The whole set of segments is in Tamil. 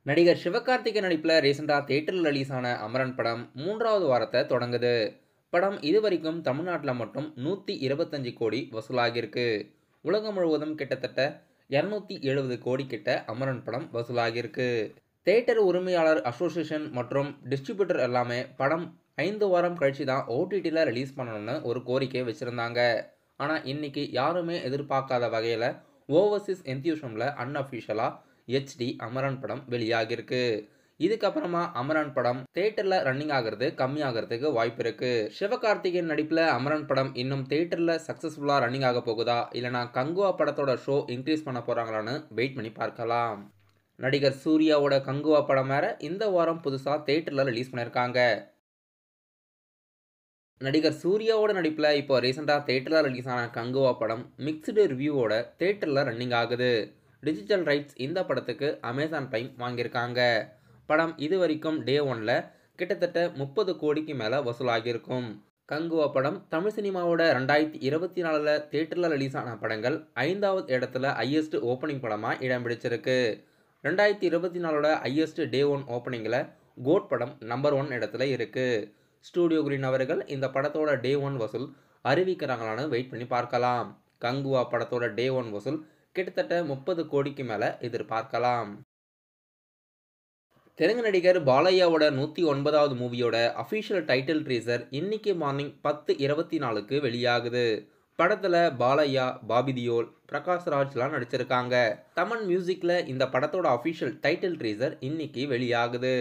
நடிகர் சிவகார்த்திகேயன் நடிப்பில் ரீசெண்டாக தியேட்டரில் ரிலீஸ் ஆன அமரன் படம் 3வது வாரத்தை தொடங்குது. படம் இதுவரைக்கும் தமிழ்நாட்டில் மட்டும் 125 கோடி வசூலாகியிருக்கு. உலகம் முழுவதும் கிட்டத்தட்ட 270 கோடி கிட்ட அமரன் படம் வசூலாகியிருக்கு. தியேட்டர் உரிமையாளர் அசோசியேஷன் மற்றும் டிஸ்ட்ரிபியூட்டர் எல்லாமே படம் 5 வாரம் கழிச்சு தான் ஓடிடியில் ரிலீஸ் பண்ணணும்னு ஒரு கோரிக்கை வச்சுருந்தாங்க. ஆனால் இன்னைக்கு யாருமே எதிர்பார்க்காத வகையில் ஓவர்சீஸ் என்தியூஷமில் அன்அஃபிஷியலாக HD அமரன் படம் வெளியாகிருக்கு. இதுக்கப்புறமா அமரன் படம் தியேட்டர்ல ரன்னிங் ஆகிறது கம்மியாகிறதுக்கு வாய்ப்பு இருக்கு. சிவகார்த்திகேயன் நடிப்புல அமரன் படம் இன்னும் தியேட்டர்ல சக்சஸ்ஃபுல்லா ரன்னிங் ஆக போகுதா இல்லனா கங்குவா படத்தோட ஷோ இன்க்ரீஸ் பண்ண போறாங்களான்னு வெயிட் பண்ணி பார்க்கலாம். நடிகர் சூர்யாவோட கங்குவா படம் வேற இந்த வாரம் புதுசா தியேட்டர்ல ரிலீஸ் பண்ணிருக்காங்க. நடிகர் சூர்யாவோட நடிப்புல இப்போ ரீசெண்டா தியேட்டர்ல ரிலீஸ் ஆன கங்குவா படம் மிக்ஸ்டு ரிவ்யூவோட தியேட்டர்ல ரன்னிங் ஆகுது. டிஜிட்டல் ரைட்ஸ் இந்த படத்துக்கு அமேசான் பிரைம் வாங்கியிருக்காங்க. படம் இது வரைக்கும் டே 1ல கிட்டத்தட்ட 30 கோடிக்கு மேலே வசூலாகியிருக்கும். கங்குவா படம் தமிழ் சினிமாவோட 2024ல் தியேட்டரில் ரிலீஸ் ஆன படங்கள் 5வது இடத்துல ஹையஸ்ட் ஓப்பனிங் படமாக இடம் பிடிச்சிருக்கு. 2024ஓட ஹையஸ்ட் டே 1 ஓப்பனிங்கில் கோட் படம் நம்பர் 1 இடத்துல இருக்குது. ஸ்டூடியோ கிரீன் அவர்கள் இந்த படத்தோட டே 1 வசூல் அறிவிக்கிறாங்களான்னு வெயிட் பண்ணி பார்க்கலாம். கங்குவா படத்தோட டே 1 வசூல் கிட்டத்தட்ட 30 கோடிக்கு மேலே எதிர்பார்க்கலாம். தெலுங்கு நடிகர் பாலையாவோட 109வது மூவியோட அஃபிஷியல் டைட்டில் ட்ரீசர் இன்னைக்கு மார்னிங் 10:24க்கு வெளியாகுது. படத்தில் பாலையா, பாபி தியோல், பிரகாஷ் ராஜ்லாம் நடிச்சிருக்காங்க. தமன் மியூசிக்கில் இந்த படத்தோட அஃபிஷியல் டைட்டில் ட்ரீசர் இன்னைக்கு வெளியாகுது.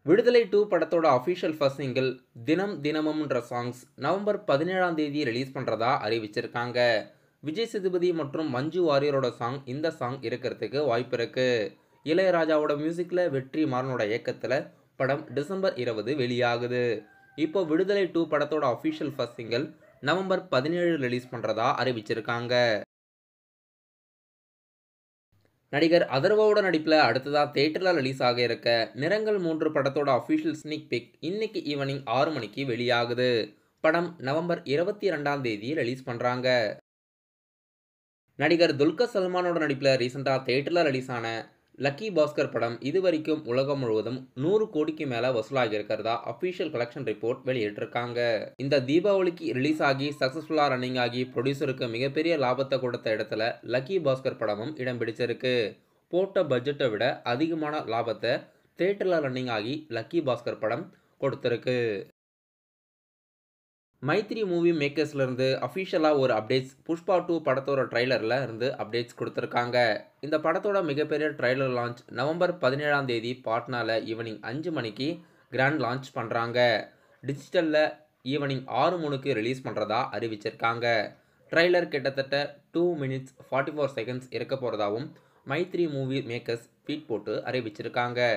விடுதலை 2 படத்தோட அஃபிஷியல் ஃபர்ஸ்ட் சிங்கிள் தினம் தினமும்ன்ற சாங்ஸ் நவம்பர் 17ஆம் தேதி ரிலீஸ் பண்ணுறதா அறிவிச்சிருக்காங்க. விஜய் சேதுபதி மற்றும் மஞ்சு வாரியரோட சாங் இந்த சாங் இருக்கிறதுக்கு வாய்ப்பு இருக்கு. இளையராஜாவோட மியூசிக்கில் வெற்றி மாறனோட இயக்கத்தில் படம் டிசம்பர் 20 வெளியாகுது. இப்போ விடுதலை 2 படத்தோட official first single November 17 release பண்ணுறதா அறிவிச்சிருக்காங்க. நடிகர் அதர்வாவோட நடிப்பில் அடுத்ததாக தியேட்டரில் ரிலீஸ் ஆக இருக்க நிறங்கள் 3 படத்தோட அஃபிஷியல் ஸ்னீக் பிக் இன்னைக்கு ஈவினிங் 6 மணிக்கு வெளியாகுது. படம் நவம்பர் 22ஆம் தேதி ரிலீஸ் பண்ணுறாங்க. நடிகர் துல்கர் சல்மானோட நடிப்பில் ரீசெண்டாக தியேட்டரில் ரிலீஸ் ஆன லக்கி பாஸ்கர் படம் இதுவரைக்கும் உலகம் முழுவதும் 100 கோடிக்கு மேலே வசூலாகி இருக்கிறதா அஃபிஷியல் கலெக்ஷன் ரிப்போர்ட் வெளியிட்டிருக்காங்க. இந்த தீபாவளிக்கு ரிலீஸ் ஆகி சக்ஸஸ்ஃபுல்லாக ரன்னிங் ஆகி ப்ரொடியூசருக்கு மிகப்பெரிய லாபத்தை கொடுத்த இடத்துல லக்கி பாஸ்கர் படமும் இடம் பிடிச்சிருக்கு. போட்ட பட்ஜெட்டை விட அதிகமான லாபத்தை தியேட்டரில் ரன்னிங் ஆகி லக்கி பாஸ்கர் படம் கொடுத்துருக்கு. மைத்ரி மூவி மேக்கர்ஸ்லேருந்து அஃபிஷியலாக ஒரு அப்டேட்ஸ் புஷ்பா 2 படத்தோட ட்ரைலரில் இருந்து அப்டேட்ஸ் கொடுத்துருக்காங்க. இந்த படத்தோட மிகப்பெரிய ட்ரைலர் லான்ச் நவம்பர் 17ஆம் தேதி பாட்னாவில் ஈவினிங் 5 மணிக்கு கிராண்ட் லான்ச் பண்ணுறாங்க. டிஜிட்டலில் ஈவினிங் 6:03க்கு ரிலீஸ் பண்ணுறதா அறிவிச்சிருக்காங்க. ட்ரைலர் கிட்டத்தட்ட 2 minutes 44 seconds இருக்க போகிறதாவும் மைத்ரி மூவி மேக்கர்ஸ் ட்வீட் போட்டு அறிவிச்சிருக்காங்க.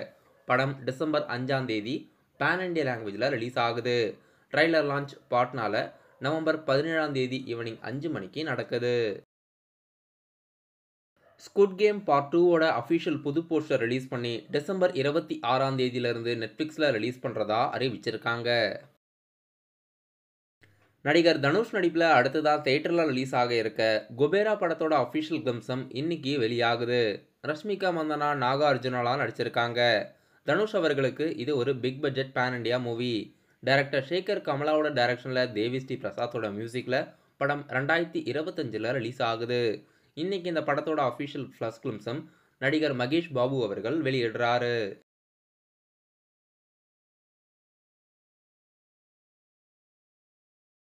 படம் டிசம்பர் 5ஆம் தேதி பேன் இண்டியா லாங்குவேஜில் ரிலீஸ் ஆகுது. ட்ரைலர் லான்ச் பாட்னால நவம்பர் 17ஆம் தேதி ஈவினிங் 5 மணிக்கு நடக்குது. ஸ்குட் கேம் பார்ட் 2ஓட அஃபிஷியல் புது போஸ்டர் ரிலீஸ் பண்ணி டிசம்பர் 26ஆம் தேதியிலிருந்து நெட்ஃப்ளிக்ஸில் ரிலீஸ் பண்ணுறதா அறிவிச்சிருக்காங்க. நடிகர் தனுஷ் நடிப்பில் அடுத்ததாக தியேட்டரில் ரிலீஸ் ஆக இருக்க குபேரா படத்தோட அஃபிஷியல் கிளிம்சம் இன்னைக்கு வெளியாகுது. ரஷ்மிகா மந்தனா, நாகா அர்ஜுனாலாம் நடிச்சிருக்காங்க. தனுஷ் அவர்களுக்கு இது ஒரு big budget pan India movie. Director Sekhar கமலாவோட டைரக்ஷனில் தேவி ஸ்ரீ பிரசாத்தோட மியூசிக்கில் படம் 2025ல் ரிலீஸ் ஆகுது. இன்னைக்கு இந்த படத்தோட அஃபிஷியல் ஃபர்ஸ்ட் கிளிம்சம் நடிகர் மகேஷ் பாபு அவர்கள் வெளியிடுறாரு.